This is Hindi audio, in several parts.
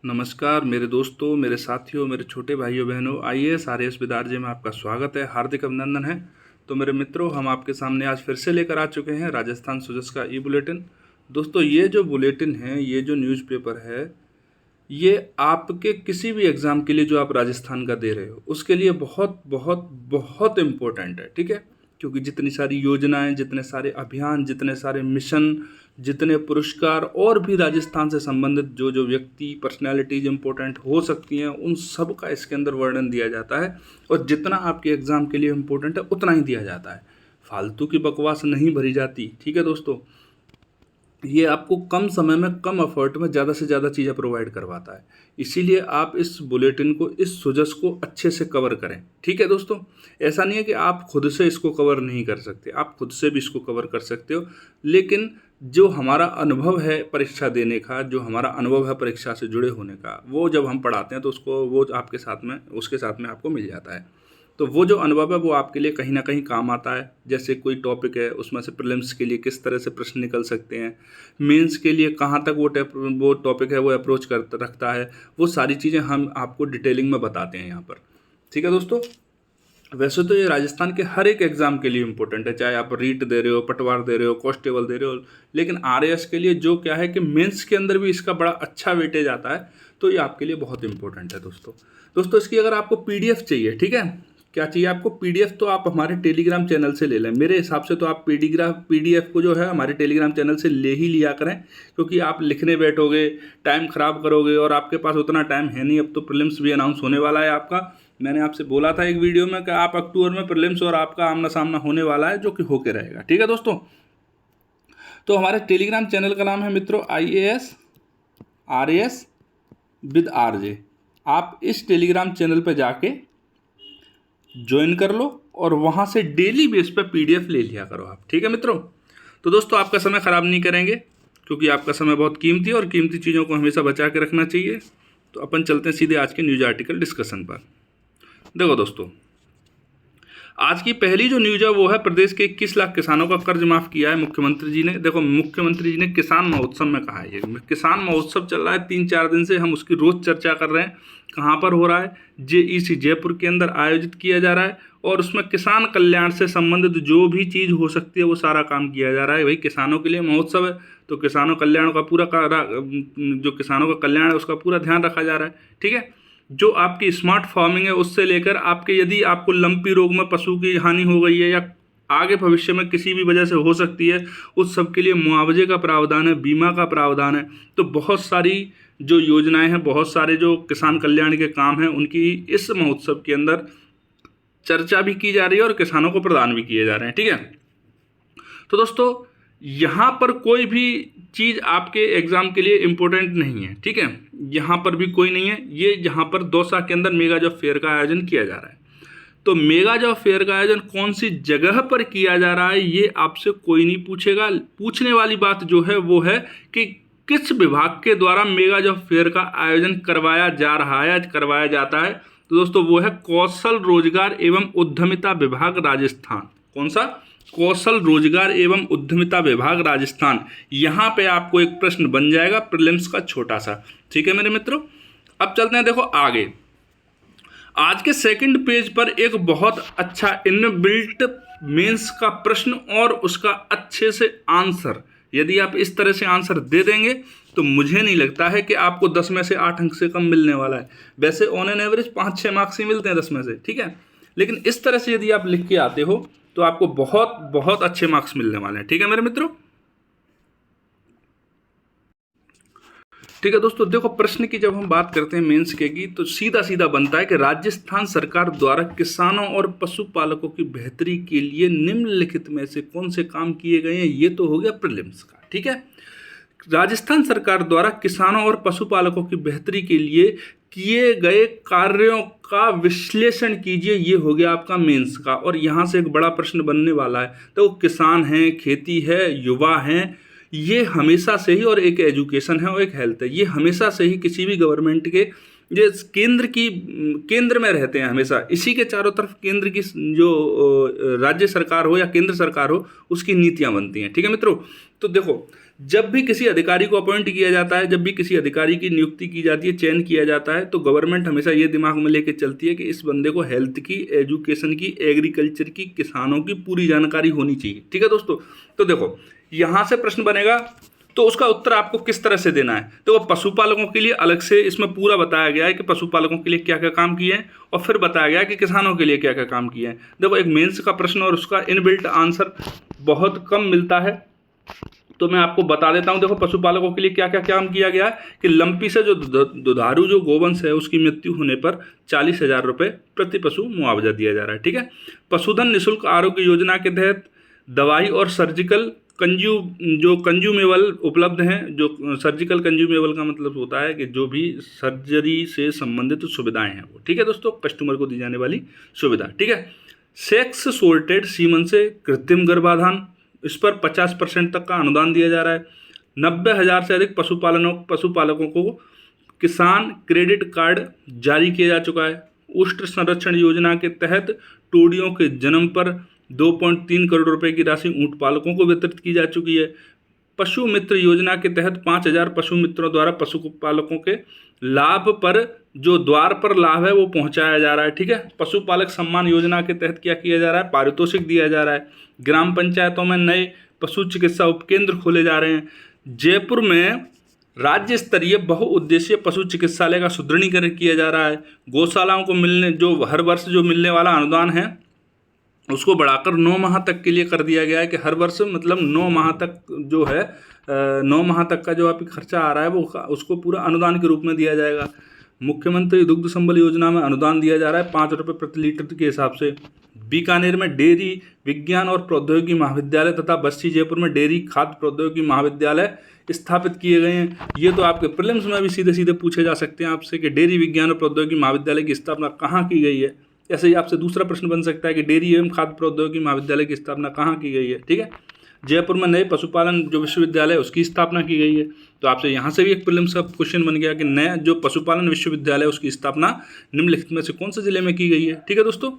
नमस्कार मेरे दोस्तों, मेरे साथियों, मेरे छोटे भाइयों बहनों, आईएएस आरएएस विद आरजे में आपका स्वागत है, हार्दिक अभिनंदन है। तो मेरे मित्रों, हम आपके सामने आज फिर से लेकर आ चुके हैं राजस्थान सुजस का ई बुलेटिन। दोस्तों, ये जो बुलेटिन है, ये जो न्यूज़पेपर है, ये आपके किसी भी एग्ज़ाम के लिए जो आप राजस्थान का दे रहे हो उसके लिए बहुत बहुत बहुत इम्पोर्टेंट है। ठीक है, क्योंकि जितनी सारी योजनाएं, जितने सारे अभियान, जितने सारे मिशन, जितने पुरस्कार और भी राजस्थान से संबंधित जो जो व्यक्ति पर्सनैलिटीज इम्पोर्टेंट हो सकती हैं, उन सब का इसके अंदर वर्णन दिया जाता है। और जितना आपके एग्ज़ाम के लिए इम्पोर्टेंट है उतना ही दिया जाता है, फालतू की बकवास नहीं भरी जाती। ठीक है दोस्तों, ये आपको कम समय में, कम एफर्ट में ज़्यादा से ज़्यादा चीज़ें प्रोवाइड करवाता है। इसीलिए आप इस बुलेटिन को, इस सुजस को अच्छे से कवर करें। ठीक है दोस्तों, ऐसा नहीं है कि आप खुद से इसको कवर नहीं कर सकते, आप खुद से भी इसको कवर कर सकते हो। लेकिन जो हमारा अनुभव है परीक्षा देने का, जो हमारा अनुभव है परीक्षा से जुड़े होने का, वो जब हम पढ़ाते हैं तो उसको, वो आपके साथ में, उसके साथ में आपको मिल जाता है। तो वो जो अनुभव है वो आपके लिए कहीं ना कहीं काम आता है। जैसे कोई टॉपिक है, उसमें से प्रीलिम्स के लिए किस तरह से प्रश्न निकल सकते हैं, मेंस के लिए कहाँ तक वो टॉपिक है वो अप्रोच कर रखता है, वो सारी चीज़ें हम आपको डिटेलिंग में बताते हैं यहाँ पर। ठीक है दोस्तों, वैसे तो ये राजस्थान के हर एक एग्ज़ाम के लिए इम्पोर्टेंट है, चाहे आप रीट दे रहे हो, पटवार दे रहे हो, कांस्टेबल दे रहे हो, लेकिन आरएएस के लिए जो क्या है कि मेंस के अंदर भी इसका बड़ा अच्छा वेटेज आता है, तो ये आपके लिए बहुत इंपॉर्टेंट है दोस्तों इसकी अगर आपको पीडीएफ चाहिए, ठीक है, क्या चाहिए आपको पीडीएफ, तो आप हमारे टेलीग्राम चैनल से ले लें। मेरे हिसाब से तो आप पीडीएफ को जो है हमारे टेलीग्राम चैनल से ले ही लिया करें, क्योंकि आप लिखने बैठोगे, टाइम ख़राब करोगे, और आपके पास उतना टाइम है नहीं। अब तो प्रीलिम्स भी अनाउंस होने वाला है आपका। मैंने आपसे बोला था एक वीडियो में कि आप अक्टूबर में प्रीलिम्स और आपका आमना सामना होने वाला है, जो कि होके रहेगा। ठीक है दोस्तों, तो हमारे टेलीग्राम चैनल का नाम है मित्रों आईएएस आरएएस विद आरजे। आप इस टेलीग्राम चैनल पर जाके ज्वाइन कर लो और वहाँ से डेली बेस पे पीडीएफ ले लिया करो आप। ठीक है मित्रों, तो दोस्तों आपका समय ख़राब नहीं करेंगे, क्योंकि आपका समय बहुत कीमती है और कीमती चीज़ों को हमेशा बचा के रखना चाहिए। तो अपन चलते हैं सीधे आज के न्यूज़ आर्टिकल डिस्कशन पर। देखो दोस्तों, आज की पहली जो न्यूज़ है वो है, प्रदेश के 21 लाख किसानों का कर्ज माफ़ किया है मुख्यमंत्री जी ने। देखो, मुख्यमंत्री जी ने किसान महोत्सव में कहा है, ये किसान महोत्सव चल रहा है 3-4 दिन से, हम उसकी रोज़ चर्चा कर रहे हैं। कहाँ पर हो रहा है? जेईसी जयपुर के अंदर आयोजित किया जा रहा है, और उसमें किसान कल्याण से संबंधित जो भी चीज़ हो सकती है वो सारा काम किया जा रहा है। भाई, किसानों के लिए महोत्सव है तो किसानों कल्याण का पूरा जो किसानों का कल्याण है उसका पूरा ध्यान रखा जा रहा है। ठीक है, जो आपकी स्मार्ट फार्मिंग है उससे लेकर आपके, यदि आपको लंपी रोग में पशु की हानि हो गई है या आगे भविष्य में किसी भी वजह से हो सकती है, उस सब के लिए मुआवजे का प्रावधान है, बीमा का प्रावधान है। तो बहुत सारी जो योजनाएं हैं, बहुत सारे जो किसान कल्याण के काम हैं, उनकी इस महोत्सव के अंदर चर्चा भी की जा रही है और किसानों को प्रदान भी किए जा रहे हैं। ठीक है, तो दोस्तों यहाँ पर कोई भी चीज़ आपके एग्ज़ाम के लिए इम्पोर्टेंट नहीं है। ठीक है, यहाँ पर भी कोई नहीं है। ये यहाँ पर दौसा के अंदर मेगा जॉब फेयर का आयोजन किया जा रहा है। तो मेगा जॉब फेयर का आयोजन कौन सी जगह पर किया जा रहा है ये आपसे कोई नहीं पूछेगा। पूछने वाली बात जो है वो है कि किस विभाग के द्वारा मेगा जॉब फेयर का आयोजन करवाया जा रहा है, करवाया जाता है। तो दोस्तों वो है कौशल रोजगार एवं उद्यमिता विभाग राजस्थान। कौन सा? कौशल रोजगार एवं उद्यमिता विभाग राजस्थान। यहाँ पे आपको एक प्रश्न बन जाएगा प्रीलिम्स का छोटा सा। ठीक है मेरे मित्रों, अब चलते हैं। देखो आगे, आज के सेकंड पेज पर एक बहुत अच्छा इनबिल्ट मेंस का प्रश्न और उसका अच्छे से आंसर, यदि आप इस तरह से आंसर दे देंगे तो मुझे नहीं लगता है कि आपको 10 में से 8 अंक से कम मिलने वाला है। वैसे ऑन एन एवरेज 5-6 मार्क्स ही मिलते हैं 10 में से। ठीक है, लेकिन इस तरह से यदि आप लिख के आते हो तो आपको बहुत बहुत अच्छे मार्क्स मिलने वाले हैं। ठीक है मेरे मित्रों, ठीक है दोस्तों, देखो प्रश्न की जब हम बात करते हैं मेंस के की, तो सीधा सीधा बनता है कि राजस्थान सरकार द्वारा किसानों और पशुपालकों की बेहतरी के लिए निम्नलिखित में से कौन से काम किए गए हैं। ये तो हो गया प्रीलिम्स का। ठीक है, राजस्थान सरकार द्वारा किसानों और पशुपालकों की बेहतरी के लिए किए गए कार्यों का विश्लेषण कीजिए। ये हो गया आपका मेंस का, और यहाँ से एक बड़ा प्रश्न बनने वाला है। तो किसान हैं, खेती है, युवा हैं, ये हमेशा से ही, और एक एजुकेशन है और एक हेल्थ है, ये हमेशा से ही किसी भी गवर्नमेंट के ये केंद्र में रहते हैं हमेशा। इसी के चारों तरफ केंद्र की जो राज्य सरकार हो या केंद्र सरकार हो, उसकी नीतियां बनती हैं। ठीक है मित्रों, तो देखो जब भी किसी अधिकारी को अपॉइंट किया जाता है, जब भी किसी अधिकारी की नियुक्ति की जाती है, चयन किया जाता है, तो गवर्नमेंट हमेशा ये दिमाग में लेके चलती है कि इस बंदे को हेल्थ की, एजुकेशन की, एग्रीकल्चर की, किसानों की पूरी जानकारी होनी चाहिए। ठीक है दोस्तों, तो देखो यहाँ से प्रश्न बनेगा तो उसका उत्तर आपको किस तरह से देना है। तो पशुपालकों के लिए अलग से इसमें पूरा बताया गया है कि पशुपालकों के लिए क्या क्या काम किए हैं, और फिर बताया गया है कि किसानों के लिए क्या क्या काम किए हैं। देखो एक मेंस का प्रश्न और उसका इनबिल्ट आंसर बहुत कम मिलता है, तो मैं आपको बता देता हूं। देखो पशुपालकों के लिए क्या क्या काम किया गया है कि लंपी से जो दुधारू जो गोवंश है उसकी मृत्यु होने पर 40,000 रुपये प्रति पशु मुआवजा दिया जा रहा है। ठीक है। पशुधन निःशुल्क आरोग्य योजना के तहत दवाई और सर्जिकल कंज्यूमेबल उपलब्ध हैं। जो सर्जिकल कंज्यूमेबल का मतलब होता है कि जो भी सर्जरी से संबंधित सुविधाएं हैं वो। ठीक है दोस्तों, कस्टमर को दी जाने वाली सुविधा। ठीक है। सेक्स सोर्टेड सीमन से कृत्रिम गर्भाधान, इस पर 50% तक का अनुदान दिया जा रहा है। 90,000 से अधिक पशुपालकों को किसान क्रेडिट कार्ड जारी किया जा चुका है। उष्ण संरक्षण योजना के तहत टोडियों के जन्म पर 2.3 करोड़ रुपए की राशि ऊंट पालकों को वितरित की जा चुकी है। पशु मित्र योजना के तहत 5,000 पशु मित्रों द्वारा पशुपालकों के लाभ पर जो द्वार पर लाभ है वो पहुंचाया जा रहा है। ठीक है। पशुपालक सम्मान योजना के तहत क्या किया जा रहा है, पारितोषिक दिया जा रहा है। ग्राम पंचायतों में नए पशु चिकित्सा उपकेंद्र खोले जा रहे हैं। जयपुर में राज्य स्तरीय बहुउद्देशीय पशु चिकित्सालय का सुदृढ़ीकरण किया जा रहा है। गौशालाओं को जो हर वर्ष जो मिलने वाला अनुदान है उसको बढ़ाकर 9 माह तक के लिए कर दिया गया है कि हर वर्ष मतलब 9 माह तक जो है 9 माह तक का जो आपका खर्चा आ रहा है वो उसको पूरा अनुदान के रूप में दिया जाएगा। मुख्यमंत्री दुग्ध संबल योजना में अनुदान दिया जा रहा है 5 रुपये प्रति लीटर के हिसाब से। बीकानेर में डेयरी विज्ञान और प्रौद्योगिकी महाविद्यालय तथा बस्सी जयपुर में डेयरी खाद्य प्रौद्योगिकी महाविद्यालय स्थापित किए गए हैं। ये तो आपके प्रीलिम्स में भी सीधे सीधे पूछे जा सकते हैं आपसे कि डेयरी विज्ञान और प्रौद्योगिकी महाविद्यालय की स्थापना कहाँ की गई है। ऐसे ही आपसे दूसरा प्रश्न बन सकता है कि डेयरी एवं खाद्य प्रौद्योगिकी महाविद्यालय की स्थापना कहाँ की गई है। ठीक है। जयपुर में नए पशुपालन जो विश्वविद्यालय है उसकी स्थापना की गई है। तो आपसे यहाँ से भी एक प्रीलिम्स का क्वेश्चन बन गया कि नया जो पशुपालन विश्वविद्यालय उसकी स्थापना निम्नलिखित में से कौन से जिले में की गई है। ठीक है दोस्तों।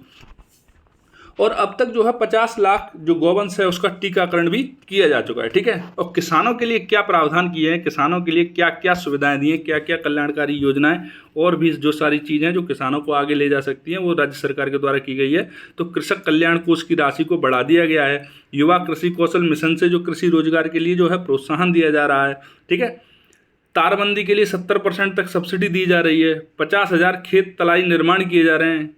और अब तक जो है 50 लाख जो गौवंश है उसका टीकाकरण भी किया जा चुका है। ठीक है। और किसानों के लिए क्या प्रावधान किए हैं, किसानों के लिए क्या क्या सुविधाएं दी हैं, क्या क्या कल्याणकारी योजनाएं और भी जो सारी चीज़ें जो किसानों को आगे ले जा सकती हैं वो राज्य सरकार के द्वारा की गई है। तो कृषक कल्याण कोष की राशि को बढ़ा दिया गया है। युवा कृषि कौशल मिशन से जो कृषि रोजगार के लिए जो है प्रोत्साहन दिया जा रहा है। ठीक है। तारबंदी के लिए 70% तक सब्सिडी दी जा रही है। 50,000 खेत तलाई निर्माण किए जा रहे हैं।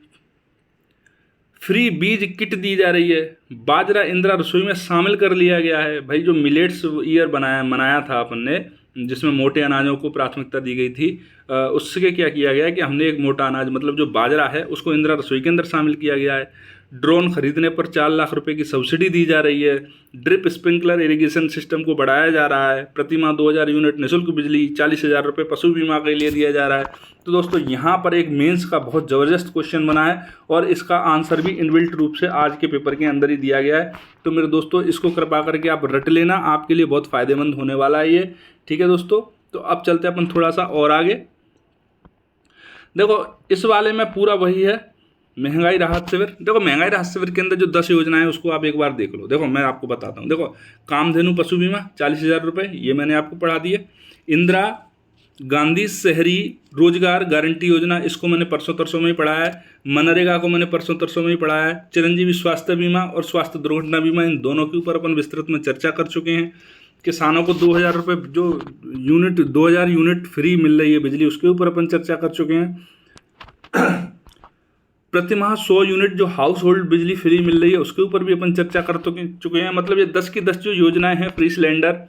फ्री बीज किट दी जा रही है। बाजरा इंदिरा रसोई में शामिल कर लिया गया है। भाई जो मिलेट्स ईयर मनाया था अपन ने, जिसमें मोटे अनाजों को प्राथमिकता दी गई थी, उससे क्या किया गया है कि हमने एक मोटा अनाज मतलब जो बाजरा है उसको इंदिरा रसोई के अंदर शामिल किया गया है। ड्रोन खरीदने पर 4 लाख रुपए की सब्सिडी दी जा रही है। ड्रिप स्प्रिंकलर इरिगेशन सिस्टम को बढ़ाया जा रहा है। प्रति माह 2,000 यूनिट निःशुल्क बिजली, 40,000 रुपये पशु बीमा के लिए दिया जा रहा है। तो दोस्तों यहाँ पर एक मेंस का बहुत ज़बरदस्त क्वेश्चन बना है और इसका आंसर भी इनबिल्ट रूप से आज के पेपर के अंदर ही दिया गया है। तो मेरे दोस्तों इसको कृपा करके आप रट लेना, आपके लिए बहुत फ़ायदेमंद होने वाला है ये। ठीक है दोस्तों। तो अब चलते हैं अपन थोड़ा सा और आगे। देखो इस वाले में पूरा वही है, महंगाई राहत शिविर। देखो महंगाई राहत शिविर के अंदर जो 10 योजनाएं हैं उसको आप एक बार देख लो। देखो मैं आपको बताता हूँ। देखो कामधेनु पशु बीमा 40,000 रुपये, ये मैंने आपको पढ़ा दिए। इंदिरा गांधी शहरी रोजगार गारंटी योजना, इसको मैंने परसों तरसों में ही पढ़ाया है। मनरेगा को मैंने परसों तरसों में ही पढ़ाया है। चिरंजीवी स्वास्थ्य बीमा और स्वास्थ्य दुर्घटना बीमा, इन दोनों के ऊपर अपन विस्तृत में चर्चा कर चुके हैं। किसानों को 2,000 रुपये जो 2,000 यूनिट फ्री मिल रही है बिजली, उसके ऊपर अपन चर्चा कर चुके हैं। प्रति माह 100 यूनिट जो हाउस होल्ड बिजली फ्री मिल रही है उसके ऊपर भी अपन चर्चा कर चुके हैं। मतलब ये 10 की 10 जो योजनाएं हैं, फ्री सिलेंडर,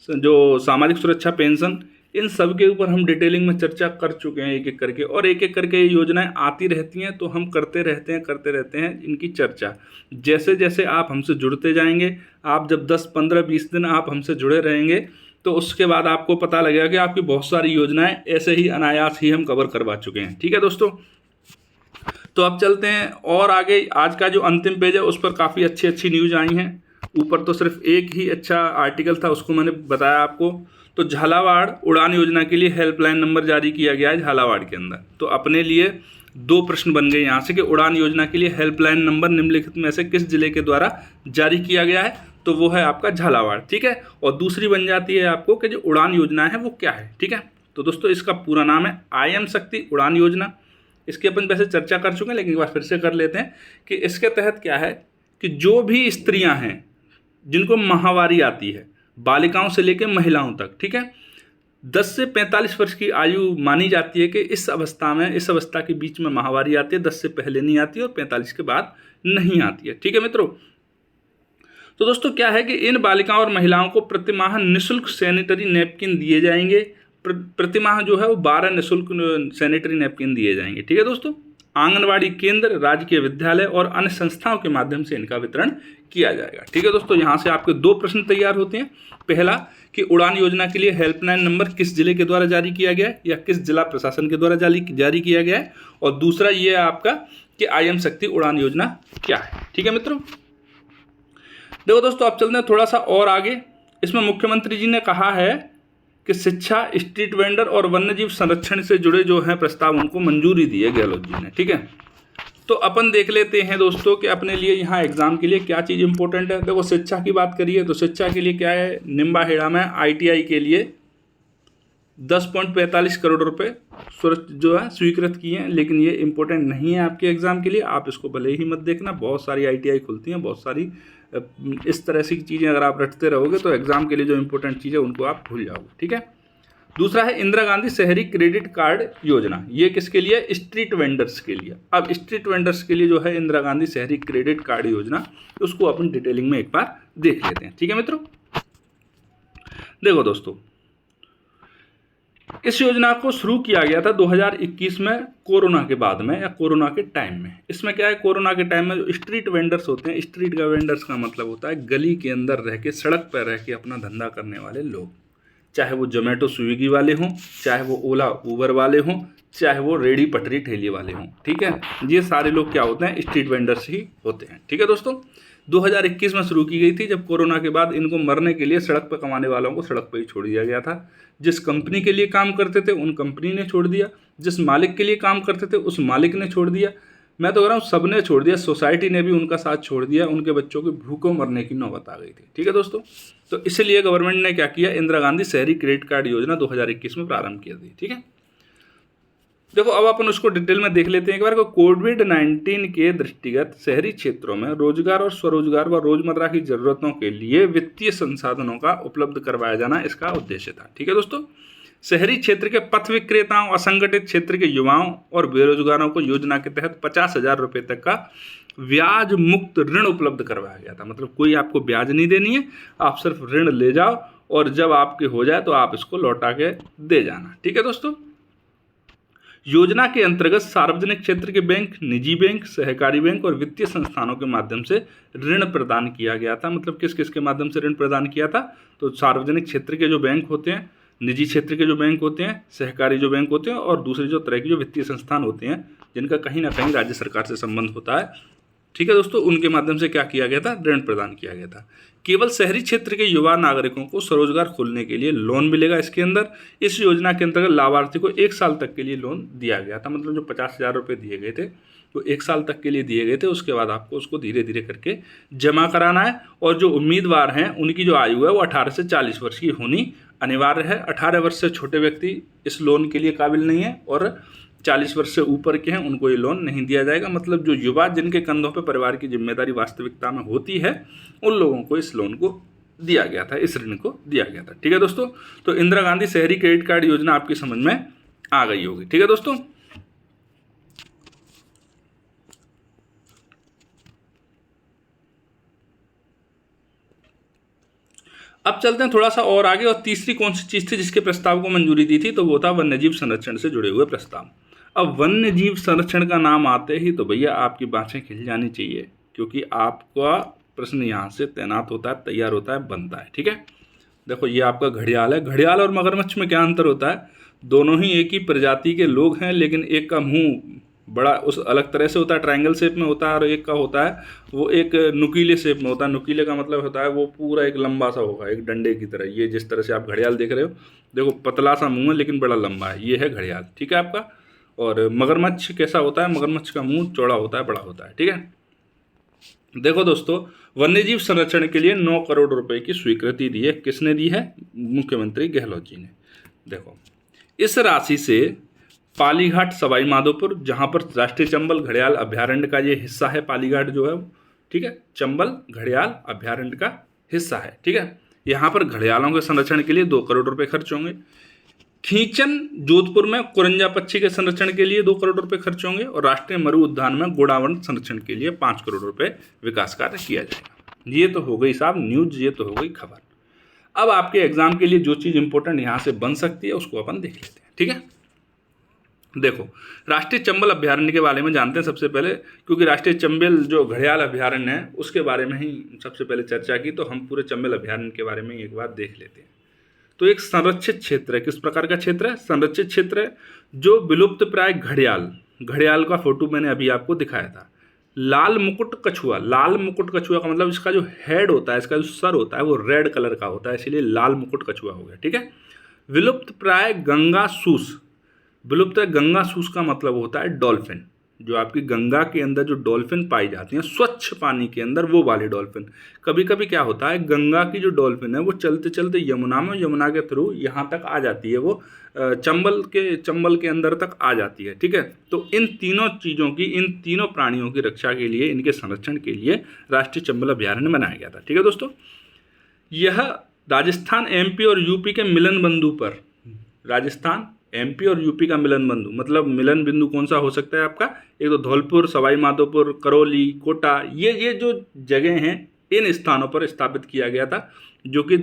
जो सामाजिक सुरक्षा पेंशन, इन सब के ऊपर हम डिटेलिंग में चर्चा कर चुके हैं एक एक करके। और एक एक करके ये योजनाएं आती रहती हैं तो हम करते रहते हैं इनकी चर्चा। जैसे जैसे आप हमसे जुड़ते जाएंगे, आप जब 10, 15, 20 दिन आप हमसे जुड़े रहेंगे तो उसके बाद आपको पता लगेगा कि आपकी बहुत सारी योजनाएं ऐसे ही अनायास ही हम कवर करवा चुके हैं। ठीक है दोस्तों। तो अब चलते हैं और आगे। आज का जो अंतिम पेज है उस पर काफ़ी अच्छी न्यूज़ आई हैं। ऊपर तो सिर्फ एक ही अच्छा आर्टिकल था, उसको मैंने बताया आपको। तो झालावाड़ उड़ान योजना के लिए हेल्पलाइन नंबर जारी किया गया है झालावाड़ के अंदर। तो अपने लिए 2 प्रश्न बन गए यहाँ से कि उड़ान योजना के लिए हेल्पलाइन नंबर निम्नलिखित में से किस जिले के द्वारा जारी किया गया है। तो वो है आपका झालावाड़, ठीक है। और दूसरी बन जाती है आपको कि जो उड़ान योजना है वो क्या है, ठीक है। तो दोस्तों इसका पूरा नाम है IM शक्ति उड़ान योजना। इसकी अपन वैसे चर्चा कर चुके हैं, लेकिन एक बार फिर से कर लेते हैं कि इसके तहत क्या है कि जो भी स्त्रियां हैं जिनको माहवारी आती है, बालिकाओं से लेकर महिलाओं तक, ठीक है, 10 से 45 वर्ष की आयु मानी जाती है कि इस अवस्था के बीच में माहवारी आती है। 10 से पहले नहीं आती है और 45 के बाद नहीं आती है, ठीक है मित्रों। तो दोस्तों क्या है कि इन बालिकाओं और महिलाओं को प्रतिमाह निःशुल्क सैनिटरी नैपकिन दिए जाएंगे। प्रतिमाह जो है वो 12 निःशुल्क सैनिटरी नैपकिन दिए जाएंगे, ठीक है दोस्तों। आंगनवाड़ी केंद्र, राजकीय विद्यालय और अन्य संस्थाओं के माध्यम से इनका वितरण किया जाएगा, ठीक है दोस्तों। यहाँ से आपके 2 प्रश्न तैयार होते हैं। पहला कि उड़ान योजना के लिए हेल्पलाइन नंबर किस जिले के द्वारा जारी किया गया है या किस जिला प्रशासन के द्वारा जारी किया गया है, और दूसरा ये है आपका कि IM शक्ति उड़ान योजना क्या है, ठीक है मित्रों। देखो दोस्तों अब चलते हैं थोड़ा सा और आगे। इसमें मुख्यमंत्री जी ने कहा है कि शिक्षा, स्ट्रीट वेंडर और वन्यजीव संरक्षण से जुड़े जो हैं प्रस्ताव उनको मंजूरी दी है गहलोत जी ने, ठीक है। तो अपन देख लेते हैं दोस्तों कि अपने लिए यहाँ एग्जाम के लिए क्या चीज़ इंपॉर्टेंट है। देखो शिक्षा की बात करिए तो शिक्षा के लिए क्या है, निम्बाहेड़ा में ITI के लिए 10.45 करोड़ रुपए जो है स्वीकृत किए हैं, लेकिन ये इंपॉर्टेंट नहीं है आपके एग्जाम के लिए। आप इसको भले ही मत देखना, बहुत सारी ITI खुलती हैं, बहुत सारी इस तरह की चीज़ें अगर आप रटते रहोगे तो एग्जाम के लिए जो इंपॉर्टेंट चीज़ है उनको आप भूल जाओगे, ठीक है। दूसरा है इंदिरा गांधी शहरी क्रेडिट कार्ड योजना। ये किसके लिए, स्ट्रीट वेंडर्स के लिए। अब स्ट्रीट वेंडर्स के लिए जो है इंदिरा गांधी शहरी क्रेडिट कार्ड योजना, उसको अपन डिटेलिंग में एक बार देख लेते हैं, ठीक है मित्रों। देखो दोस्तों इस योजना को शुरू किया गया था 2021 में, कोरोना के बाद में या कोरोना के टाइम में। इसमें क्या है, कोरोना के टाइम में जो स्ट्रीट वेंडर्स होते हैं, स्ट्रीट का वेंडर्स का मतलब होता है गली के अंदर रह के, सड़क पर रह के अपना धंधा करने वाले लोग, चाहे वो जोमेटो स्विगी वाले हों, चाहे वो ओला उबर वाले हों, चाहे वो रेडी पटरी ठेली वाले हों, ठीक है। ये सारे लोग क्या होते हैं, स्ट्रीट वेंडर्स ही होते हैं, ठीक है दोस्तों। 2021 में शुरू की गई थी, जब कोरोना के बाद इनको मरने के लिए सड़क पर कमाने वालों को सड़क पर ही छोड़ दिया गया था। जिस कंपनी के लिए काम करते थे उन कंपनी ने छोड़ दिया, जिस मालिक के लिए काम करते थे उस मालिक ने छोड़ दिया। मैं तो कह रहा हूँ सबने छोड़ दिया, सोसाइटी ने भी उनका साथ छोड़ दिया, उनके बच्चों के भूखों मरने की नौबत आ गई थी, ठीक है दोस्तों। तो इसलिए गवर्नमेंट ने क्या किया, इंदिरा गांधी शहरी क्रेडिट कार्ड योजना 2021 में प्रारंभ की थी, ठीक है। देखो अब अपन उसको डिटेल में देख लेते हैं एक बार। कोविड-19 के दृष्टिगत शहरी क्षेत्रों में रोजगार और स्वरोजगार व रोजमर्रा की जरूरतों के लिए वित्तीय संसाधनों का उपलब्ध करवाया जाना इसका उद्देश्य था, ठीक है दोस्तों। शहरी क्षेत्र के पथ विक्रेताओं, असंगठित क्षेत्र के युवाओं और बेरोजगारों को योजना के तहत 50,000 रुपये तक का ब्याज मुक्त ऋण उपलब्ध करवाया गया था। मतलब कोई आपको ब्याज नहीं देनी है, आप सिर्फ ऋण ले जाओ और जब आपके हो जाए तो आप इसको लौटा के दे जाना, ठीक है दोस्तों। योजना के अंतर्गत सार्वजनिक क्षेत्र के बैंक, निजी बैंक, सहकारी बैंक और वित्तीय संस्थानों के माध्यम से ऋण प्रदान किया गया था। मतलब किस किस के माध्यम से ऋण प्रदान किया था, तो सार्वजनिक क्षेत्र के जो बैंक होते हैं, निजी क्षेत्र के जो बैंक होते हैं, सहकारी जो बैंक होते हैं और दूसरे जो तरह के जो वित्तीय संस्थान होते हैं जिनका कहीं ना कहीं राज्य सरकार से संबंध होता है, ठीक है दोस्तों, उनके माध्यम से क्या किया गया था, ऋण प्रदान किया गया था। केवल शहरी क्षेत्र के युवा नागरिकों को स्वरोजगार खोलने के लिए लोन मिलेगा इसके अंदर। इस योजना के अंतर्गत लाभार्थी को 1 साल तक के लिए लोन दिया गया था। मतलब जो 50,000 रुपये दिए गए थे वो 1 साल तक के लिए दिए गए थे, उसके बाद आपको उसको धीरे धीरे करके जमा कराना है। और जो उम्मीदवार हैं उनकी जो आयु है वो 18 से 40 वर्ष की होनी अनिवार्य है। 18 वर्ष से छोटे व्यक्ति इस लोन के लिए काबिल नहीं है और 40 वर्ष से ऊपर के हैं उनको ये लोन नहीं दिया जाएगा। मतलब जो युवा जिनके कंधों पर परिवार की जिम्मेदारी वास्तविकता में होती है उन लोगों को इस लोन को दिया गया था, इस ऋण को दिया गया था, ठीक है दोस्तों। तो इंदिरा गांधी शहरी क्रेडिट कार्ड योजना आपकी समझ में आ गई होगी, ठीक है दोस्तों। अब चलते हैं थोड़ा सा और आगे। और तीसरी कौन सी चीज़ थी जिसके प्रस्ताव को मंजूरी दी थी, तो वो था वन्यजीव संरक्षण से जुड़े हुए प्रस्ताव। अब वन्यजीव संरक्षण का नाम आते ही तो भैया आपकी बाँछें खिल जानी चाहिए, क्योंकि आपका प्रश्न यहाँ से तैनात होता है, तैयार होता है, बनता है, ठीक है। देखो ये आपका घड़ियाल है। घड़ियाल और मगरमच्छ में क्या अंतर होता है, दोनों ही एक ही प्रजाति के लोग हैं, लेकिन एक का मुंह बड़ा उस अलग तरह से होता है, ट्रायंगल शेप में होता है, और एक का होता है वो एक नुकीले शेप में होता है। नुकीले का मतलब होता है वो पूरा एक लंबा सा होगा, एक डंडे की तरह। ये जिस तरह से आप घड़ियाल देख रहे हो, देखो पतला सा मुंह है लेकिन बड़ा लंबा है, ये है घड़ियाल, ठीक है आपका। और मगरमच्छ कैसा होता है, मगरमच्छ का मुंह चौड़ा होता है, बड़ा होता है, ठीक है। देखो दोस्तों, वन्यजीव संरक्षण के लिए 9 करोड़ रुपए की स्वीकृति दी है। किसने दी है? मुख्यमंत्री गहलोत जी ने। देखो, इस राशि से पालीघाट सवाई माधोपुर, जहां पर राष्ट्रीय चंबल घड़ियाल अभ्यारण्य का ये हिस्सा है, पालीघाट जो है, ठीक है, चंबल घड़ियाल अभ्यारण्य का हिस्सा है, ठीक है, यहाँ पर घड़ियालों के संरक्षण के लिए 2 करोड़ रुपए खर्च होंगे। खींचन जोधपुर में कुरंजा पक्षी के संरक्षण के लिए 2 करोड़ रुपए खर्च होंगे और राष्ट्रीय मरु उद्यान में गोडावण संरक्षण के लिए 5 करोड़ रुपए विकास कार्य किया जाएगा। ये तो हो गई साहब न्यूज, ये तो हो गई खबर। अब आपके एग्जाम के लिए जो चीज़ इंपॉर्टेंट यहाँ से बन सकती है उसको अपन देख लेते हैं, ठीक है। देखो, राष्ट्रीय चंबल अभ्यारण्य के बारे में जानते हैं सबसे पहले, क्योंकि राष्ट्रीय चंबल जो घड़ियाल अभ्यारण्य है उसके बारे में ही सबसे पहले चर्चा की, तो हम पूरे चंबल अभ्यारण्य के बारे में एक बार देख लेते हैं। तो एक संरक्षित क्षेत्र है। किस प्रकार का क्षेत्र है? संरक्षित क्षेत्र है, जो विलुप्त प्राय घड़ियाल का फोटो मैंने अभी आपको दिखाया था। लाल मुकुट कछुआ का मतलब इसका जो हेड होता है, इसका जो सर होता है वो रेड कलर का होता है, इसलिए लाल मुकुट कछुआ हो गया, ठीक है। विलुप्त प्राय गंगा सूस का मतलब होता है डॉल्फिन। जो आपकी गंगा के अंदर जो डॉल्फिन पाई जाती हैं स्वच्छ पानी के अंदर, वो वाली डॉल्फिन। कभी कभी क्या होता है, गंगा की जो डॉल्फिन है वो चलते चलते यमुना के थ्रू यहाँ तक आ जाती है, वो चंबल के अंदर तक आ जाती है, ठीक है। तो इन तीनों प्राणियों की रक्षा के लिए, इनके संरक्षण के लिए राष्ट्रीय चंबल अभ्यारण्य बनाया गया था, ठीक है दोस्तों। यह राजस्थान, एमपी और यूपी के मिलन बिंदु पर, राजस्थान, एमपी और यूपी का मिलन बिंदु, मतलब मिलन बिंदु कौन सा हो सकता है आपका? एक तो धौलपुर, सवाई माधोपुर, करौली, कोटा, ये जो जगह हैं इन स्थानों पर स्थापित किया गया था, जो कि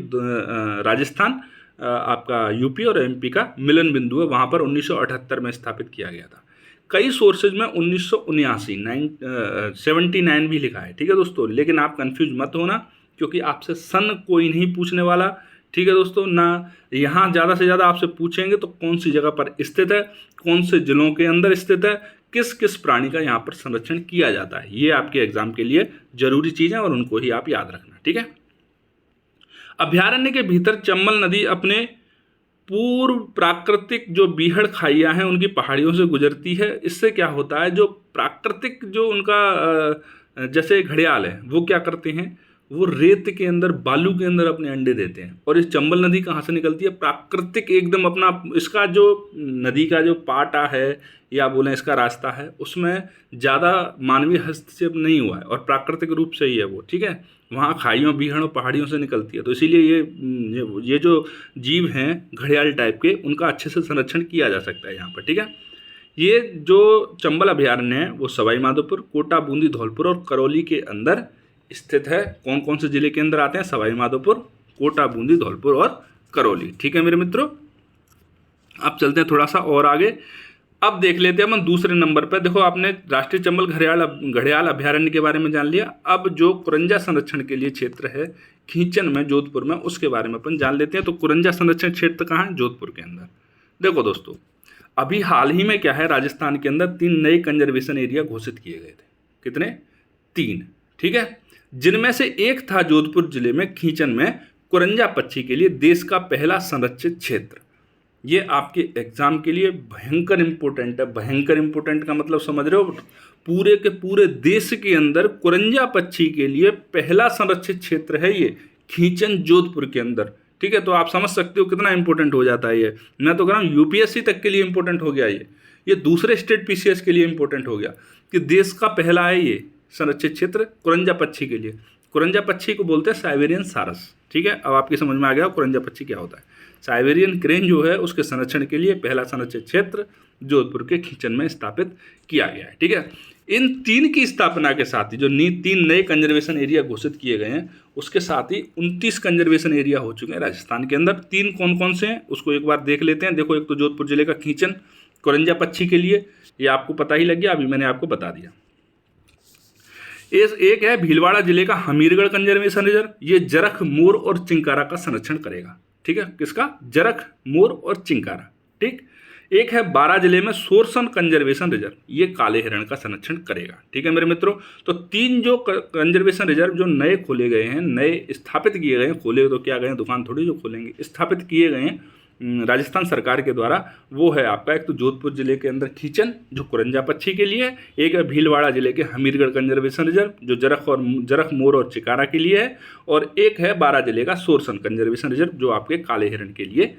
राजस्थान, आपका यूपी और एमपी का मिलन बिंदु है, वहाँ पर 1978 में स्थापित किया गया था। कई सोर्सेज में 1979 भी लिखा है, ठीक है दोस्तों, लेकिन आप कंफ्यूज मत होना, क्योंकि आपसे सन कोई नहीं पूछने वाला, ठीक है दोस्तों ना। यहाँ ज़्यादा से ज़्यादा आपसे पूछेंगे तो कौन सी जगह पर स्थित है, कौन से जिलों के अंदर स्थित है, किस किस प्राणी का यहाँ पर संरक्षण किया जाता है, ये आपके एग्जाम के लिए जरूरी चीज़ है और उनको ही आप याद रखना, ठीक है। अभ्यारण्य के भीतर चंबल नदी अपने पूर्व प्राकृतिक जो बीहड़ खाइयाँ हैं उनकी पहाड़ियों से गुजरती है। इससे क्या होता है, जो प्राकृतिक जो उनका जैसे घड़ियाल है वो क्या करते हैं, वो रेत के अंदर, बालू के अंदर अपने अंडे देते हैं। और इस चंबल नदी कहाँ से निकलती है? प्राकृतिक एकदम अपना, इसका जो नदी का जो पाटा है या बोलें इसका रास्ता है, उसमें ज़्यादा मानवीय हस्तक्षेप नहीं हुआ है और प्राकृतिक रूप से ही है वो, ठीक है। वहाँ खाइयों, बीहड़ों, पहाड़ियों से निकलती है, तो इसीलिए ये जो जीव हैं घड़ियाल टाइप के, उनका अच्छे से संरक्षण किया जा सकता है यहाँ पर, ठीक है। ये जो चंबल अभ्यारण्य है वो सवाई माधोपुर, कोटा, बूंदी, धौलपुर और करौली के अंदर स्थित है। कौन कौन से जिले के अंदर आते हैं? सवाई माधोपुर, कोटा, बूंदी, धौलपुर और करौली, ठीक है मेरे मित्रों। अब चलते हैं थोड़ा सा और आगे। अब देख लेते हैं हम दूसरे नंबर पर। देखो, आपने राष्ट्रीय चंबल घड़ियाल अभ्यारण्य के बारे में जान लिया। अब जो कुरंजा संरक्षण के लिए क्षेत्र है खींचन में, जोधपुर में, उसके बारे में अपन जान लेते हैं। तो कुरंजा संरक्षण क्षेत्र कहाँ है? जोधपुर के अंदर। देखो दोस्तों, अभी हाल ही में क्या है, राजस्थान के अंदर 3 नए कंजर्वेशन एरिया घोषित किए गए थे। कितने? 3, ठीक है। जिनमें से एक था जोधपुर जिले में खींचन में कुरंजा पक्षी के लिए देश का पहला संरक्षित क्षेत्र। ये आपके एग्जाम के लिए भयंकर इंपॉर्टेंट है। भयंकर इंपॉर्टेंट का मतलब समझ रहे हो? पूरे के पूरे देश के अंदर कुरंजा पक्षी के लिए पहला संरक्षित क्षेत्र है ये खींचन, जोधपुर के अंदर, ठीक है। तो आप समझ सकते हो कितना इंपॉर्टेंट हो जाता है ये। मैं तो कह रहा हूँ यूपीएससी तक के लिए इंपॉर्टेंट हो गया ये दूसरे स्टेट पीसीएस के लिए इंपॉर्टेंट हो गया कि देश का पहला है ये संरक्षित क्षेत्र कुरंजा पक्षी के लिए। कुरंजा पक्षी को बोलते हैं साइबेरियन सारस, ठीक है। अब आपकी समझ में आ गया कुरंजा पक्षी क्या होता है। साइबेरियन क्रेन जो है उसके संरक्षण के लिए पहला संरक्षित क्षेत्र जोधपुर के खींचन में स्थापित किया गया है, ठीक है। इन 3 की स्थापना के साथ ही जो 3 नए कंजर्वेशन एरिया घोषित किए गए हैं, उसके साथ ही 29 कंजर्वेशन एरिया हो चुके हैं राजस्थान के अंदर। 3 कौन कौन से हैं उसको एक बार देख लेते हैं। देखो, एक तो जोधपुर जिले का खींचन कुरंजा पक्षी के लिए, ये आपको पता ही लग गया, अभी मैंने आपको बता दिया। एक है भीलवाड़ा जिले का हमीरगढ़ कंजर्वेशन रिजर्व, ये जरख, मोर और चिंकारा का संरक्षण करेगा, ठीक है। किसका? जरख, मोर और चिंकारा, ठीक। एक है 12 जिले में सोरसन कंजर्वेशन रिजर्व, ये काले हिरण का संरक्षण करेगा, ठीक है मेरे मित्रों। तो 3 जो कंजर्वेशन रिजर्व जो नए खोले गए हैं, नए स्थापित किए गए हैं, खोले तो क्या गए दुकान थोड़ी जो खोलेंगे, स्थापित किए गए हैं, राजस्थान सरकार के द्वारा, वो है आपका एक तो जोधपुर जिले के अंदर खीचन जो कुरंजा पक्षी के लिए है, एक है भीलवाड़ा जिले के हमीरगढ़ कंजर्वेशन रिजर्व जो जरख मोर और चिकारा के लिए है, और एक है बारां जिले का सोरसन कंजर्वेशन रिजर्व जो आपके काले हिरण के लिए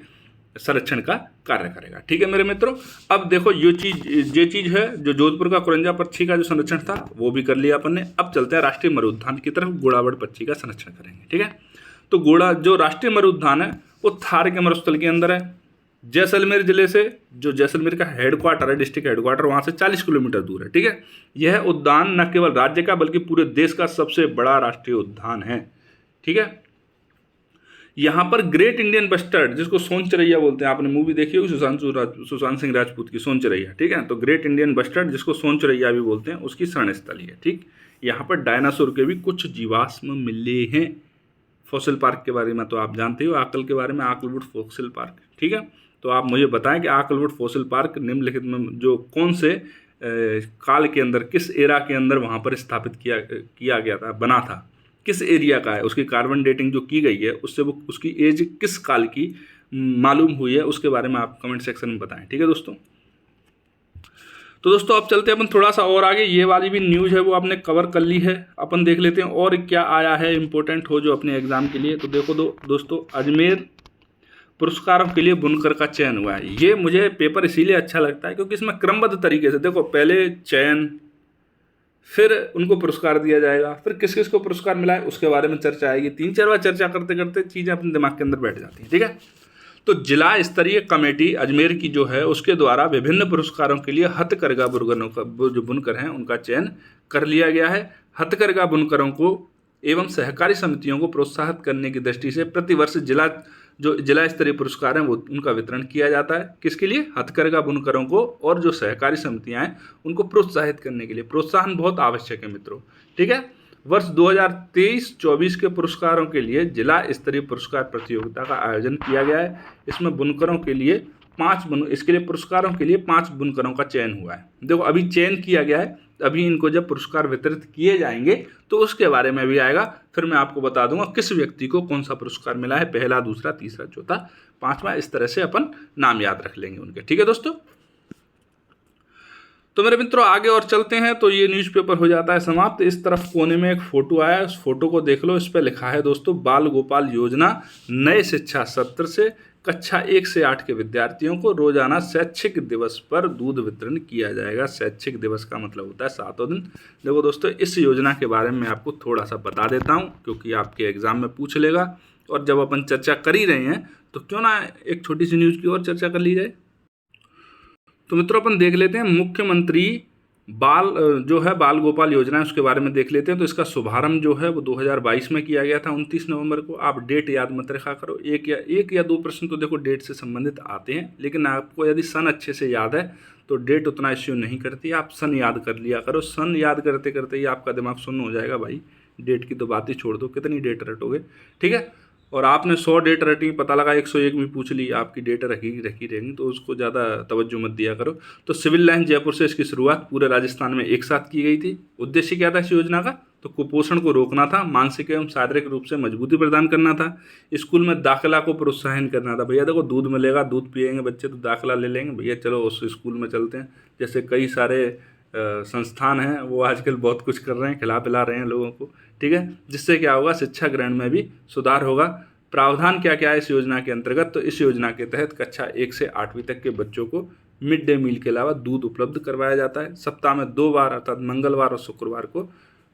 संरक्षण का कार्य करेगा। ठीक है मेरे मित्रों, अब देखो ये चीज़ है जो जोधपुर का कुरंजा पक्षी का जो संरक्षण था वो भी कर लिया अपन ने। अब चलते हैं राष्ट्रीय मरुद्यान की तरफ, घोड़ावड़ पक्षी का संरक्षण करेंगे। ठीक है, तो घोड़ा जो राष्ट्रीय मरुद्यान है वो थार के मरुस्थल के अंदर है। जैसलमेर जिले से, जो जैसलमेर का हेडक्वार्टर है, डिस्ट्रिक्ट हेडक्वार्टर, वहाँ से 40 किलोमीटर दूर है। ठीक है, यह उद्यान न केवल राज्य का बल्कि पूरे देश का सबसे बड़ा राष्ट्रीय उद्यान है। ठीक है, यहाँ पर ग्रेट इंडियन बस्टर्ड जिसको सोन चिरैया बोलते हैं, आपने मूवी देखी होगी सुशांत सिंह राजपूत की सोन चिरैया। ठीक है, तो ग्रेट इंडियन बस्टर्ड जिसको सोन चिरैया भी बोलते हैं उसकी शरण स्थली है। ठीक, यहाँ पर डायनासोर के भी कुछ जीवाश्म मिले हैं। फॉसिल पार्क के बारे में तो आप जानते हो, आकल के बारे में आकलवुड फॉसिल पार्क। ठीक है, तो आप मुझे बताएं कि आकलवुड फॉसिल पार्क निम्नलिखित में जो कौन से काल के अंदर, किस एरा के अंदर वहाँ पर स्थापित किया गया था, बना था, किस एरिया का है, उसकी कार्बन डेटिंग जो की गई है उससे वो उसकी एज किस काल की मालूम हुई है, उसके बारे में आप कमेंट सेक्शन में बताएं। ठीक है दोस्तों, तो दोस्तों अब चलते हैं अपन थोड़ा सा और आगे। ये वाली भी न्यूज़ है वो आपने कवर कर ली है, अपन देख लेते हैं और क्या आया है इंपॉर्टेंट हो जो अपने एग्जाम के लिए। तो देखो दोस्तों, अजमेर पुरस्कारों के लिए बुनकर का चयन हुआ है। ये मुझे पेपर इसीलिए अच्छा लगता है क्योंकि इसमें क्रमबद्ध तरीके से देखो, पहले चयन, फिर उनको पुरस्कार दिया जाएगा, फिर किस किस को पुरस्कार मिला है उसके बारे में चर्चा आएगी। 3-4 बार चर्चा करते करते चीज़ें अपने दिमाग के अंदर बैठ जाती हैं। ठीक है, तो जिला स्तरीय कमेटी अजमेर की जो है उसके द्वारा विभिन्न पुरस्कारों के लिए हथकरघा बुनकरों का जो बुनकर हैं उनका चयन कर लिया गया है। हथकरघा बुनकरों को एवं सहकारी समितियों को प्रोत्साहित करने की दृष्टि से प्रतिवर्ष जिला स्तरीय पुरस्कार हैं वो उनका वितरण किया जाता है। किसके लिए? हथकरघा बुनकरों को, और जो सहकारी समितियां हैं उनको प्रोत्साहित करने के लिए। प्रोत्साहन बहुत आवश्यक है मित्रों। ठीक है, वर्ष 2023-24 के पुरस्कारों के लिए जिला स्तरीय पुरस्कार प्रतियोगिता का आयोजन किया गया है। इसमें बुनकरों के लिए इसके लिए पुरस्कारों के लिए 5 बुनकरों का चयन हुआ है। देखो अभी चयन किया गया है, अभी इनको जब पुरस्कार वितरित किए जाएंगे तो उसके बारे में भी आएगा, फिर मैं आपको बता दूंगा किस व्यक्ति को कौन सा पुरस्कार मिला है, पहला, दूसरा, तीसरा, चौथा, 5वां, इस तरह से अपन नाम याद रख लेंगे उनके। ठीक है दोस्तों, तो मेरे मित्रों आगे और चलते हैं। तो ये न्यूज़पेपर हो जाता है समाप्त। इस तरफ कोने में एक फोटो आया है, उस फोटो को देख लो। इस पर लिखा है दोस्तों, बाल गोपाल योजना नए शिक्षा सत्र से कक्षा 1 से 8 के विद्यार्थियों को रोजाना शैक्षिक दिवस पर दूध वितरण किया जाएगा। शैक्षिक दिवस का मतलब होता है 7वां दिन। देखो दोस्तों, इस योजना के बारे में आपको थोड़ा सा बता देता हूँ क्योंकि आपके एग्जाम में पूछ लेगा, और जब अपन चर्चा कर ही रहे हैं तो क्यों ना एक छोटी सी न्यूज़ की और चर्चा कर ली जाए। तो मित्रों अपन देख लेते हैं मुख्यमंत्री बाल गोपाल योजना है उसके बारे में देख लेते हैं। तो इसका शुभारंभ जो है वो 2022 में किया गया था, 29 नवंबर को। आप डेट याद मत रखा करो, एक या दो प्रश्न तो देखो डेट से संबंधित आते हैं, लेकिन आपको यदि सन अच्छे से याद है तो डेट उतना इश्यू नहीं करती। आप सन याद कर लिया करो, सन याद करते करते ही आपका दिमाग शून्य हो जाएगा भाई। डेट की तो बात ही छोड़ दो, कितनी डेट रटोगे। ठीक है, और आपने 100 डेट रटी, पता लगा 101 में पूछ ली, आपकी डेट रखी रहेंगी, तो उसको ज़्यादा तवज्जो मत दिया करो। तो सिविल लाइन जयपुर से इसकी शुरुआत पूरे राजस्थान में एक साथ की गई थी। उद्देश्य क्या था इस योजना का? तो कुपोषण को रोकना था, मानसिक एवं शारीरिक रूप से मजबूती प्रदान करना था, स्कूल में दाखिला को प्रोत्साहन करना था। भैया देखो दूध मिलेगा, दूध पिएंगे बच्चे तो दाखिला ले लेंगे, भैया चलो उस स्कूल में चलते हैं। जैसे कई सारे संस्थान हैं वो आजकल बहुत कुछ कर रहे हैं, खिला पिला रहे हैं लोगों को। ठीक है, जिससे क्या होगा, शिक्षा ग्रहण में भी सुधार होगा। प्रावधान क्या क्या है इस योजना के अंतर्गत? तो इस योजना के तहत कक्षा 1 से 8वीं तक के बच्चों को मिड डे मील के अलावा दूध उपलब्ध करवाया जाता है। सप्ताह में 2 बार अर्थात मंगलवार और शुक्रवार को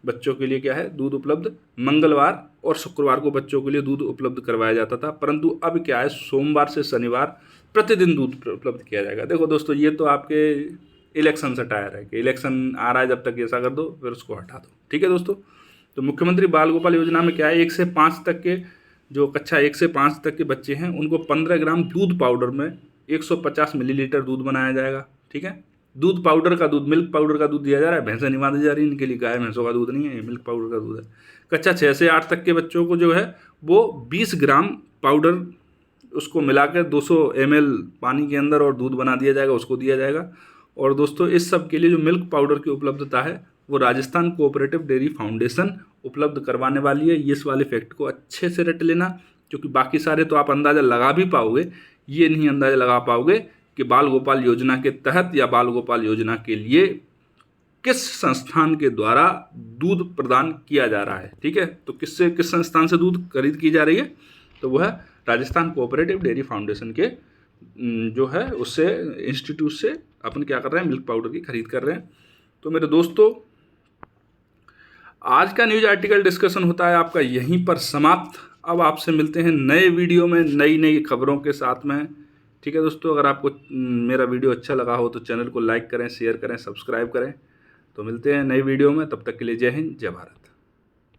बच्चों के लिए क्या है, दूध उपलब्ध। मंगलवार और शुक्रवार को बच्चों के लिए दूध उपलब्ध करवाया जाता था, परंतु अब क्या है, सोमवार से शनिवार प्रतिदिन दूध उपलब्ध किया जाएगा। देखो दोस्तों, ये तो आपके इलेक्शन से टायर है कि इलेक्शन आ रहा है, जब तक ऐसा कर दो फिर उसको हटा दो। ठीक है दोस्तों, तो मुख्यमंत्री बाल गोपाल योजना में क्या है, 1 से 5 तक के जो कक्षा 1 से 5 तक के बच्चे हैं उनको 15 ग्राम दूध पाउडर में 150 मिलीलीटर दूध बनाया जाएगा। ठीक है, दूध पाउडर का दूध, मिल्क पाउडर का दूध दिया जा रहा है, भैंसें नहीं बांधी जा रही इनके लिए, गाय भैंसों का दूध नहीं है, ये मिल्क पाउडर का दूध है। कक्षा 6 से 8 तक के बच्चों को जो है वो 20 ग्राम पाउडर उसको मिलाकर 200 ml पानी के अंदर और दूध बना दिया जाएगा, उसको दिया जाएगा। और दोस्तों इस सब के लिए जो मिल्क पाउडर की उपलब्धता है वो राजस्थान कोऑपरेटिव डेयरी फाउंडेशन उपलब्ध करवाने वाली है। ये इस वाले फैक्ट को अच्छे से रट लेना, क्योंकि बाकी सारे तो आप अंदाज़ा लगा भी पाओगे ये नहीं अंदाजा लगा पाओगे कि बाल गोपाल योजना के तहत या बाल गोपाल योजना के लिए किस संस्थान के द्वारा दूध प्रदान किया जा रहा है। ठीक है, तो किस संस्थान से दूध खरीद की जा रही है, तो वह राजस्थान कोऑपरेटिव डेयरी फाउंडेशन के जो है उससे इंस्टीट्यूट से अपन क्या कर रहे हैं, मिल्क पाउडर की खरीद कर रहे हैं। तो मेरे दोस्तों, आज का न्यूज आर्टिकल डिस्कशन होता है आपका यहीं पर समाप्त। अब आपसे मिलते हैं नए वीडियो में नई खबरों के साथ में। ठीक है दोस्तों, अगर आपको मेरा वीडियो अच्छा लगा हो तो चैनल को लाइक करें, शेयर करें, सब्सक्राइब करें। तो मिलते हैं नई वीडियो में, तब तक के लिए जय हिंद, जय भारत।